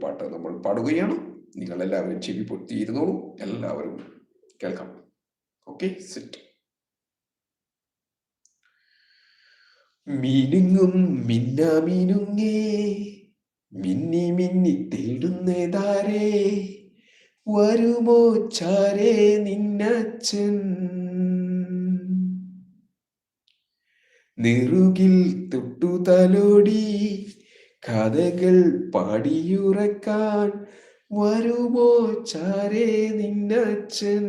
പാട്ട് നമ്മൾ പാടുകയാണ്. നിങ്ങൾ എല്ലാവരും ചെവി പൊത്തിയിരുന്നോളൂ. എല്ലാവരും കേൾക്കാം. Okay, set. മിനുങ്ങും മിന്നാമിനുങ്ങേ, മിന്നി മിന്നി തേടുന്നതാരേ, വരുമോ ചാരേ നിന്നച്ഛൻ, നെറുകിൽ തൊട്ടു തലോടി കഥകൾ പാടിയുറക്കാൻ, വരുമോ ചാരേ നിന്നച്ഛൻ,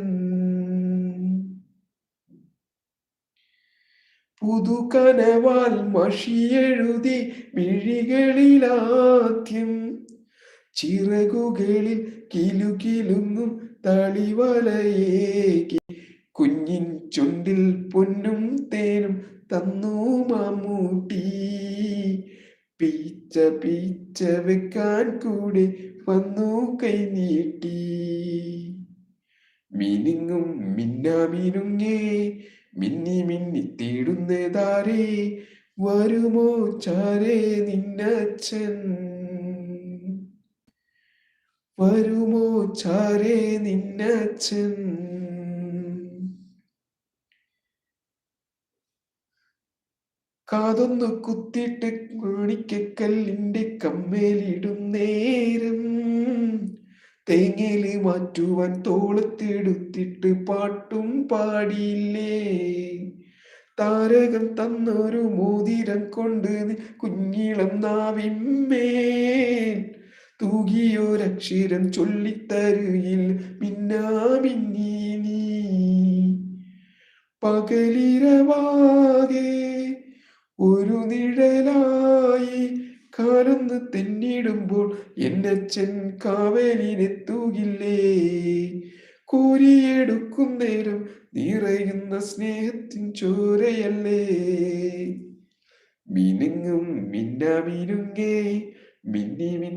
പുതുകനവാൽ മഷിയെഴുതി മിഴികളിലാദ്യം, ചിറകുകളിൽ കിലുകിലുങ്ങും തളിവലയേകി, കുഞ്ഞിൻ ചുണ്ടിൽ പൊന്നും തേനും തന്നു മമ്മൂട്ടി, പീച്ച പീച്ച വെക്കാൻ കൂടെ വന്നു കൈനീട്ടി. മിനുങ്ങും മിന്നാമിനുങ്ങേ, മിന്നി മിന്നി തേടുന്നതാരേ, വരുമോ ചാരേ നിന്നച്ഛൻ, വരുമോ ചാരേ നിന്നച്ഛൻ. കാതൊന്നു കുത്തിയിട്ട് മാണിക്കക്കല്ലിന്റെ കമ്മേലിടും നേരം, തേങ്ങേല് മാറ്റുവാൻ തോളത്തെടുത്തിട്ട് പാട്ടും പാടിയില്ലേ, താരകം തന്നൊരു മോതിരം കൊണ്ട് കുഞ്ഞിളം നാവിന്മേൽ തൂകിയൊരക്ഷരം ചൊല്ലിത്തരുകിൽ മിന്നാമിന്നി നീ, പകലിരവാകെ ഒരു നിഴലായി കാലൊന്ന് തെന്നിടുമ്പോൾ എന്നച്ഛൻ കാവലിനെത്തൂകില്ലേ, കോരിയെടുക്കും നേരം നിറയുന്ന സ്നേഹത്തിൻ ചോരയല്ലേ. മിനുങ്ങും മിന്നാമിനുങ്ങേ, മിന്നി മിന്നി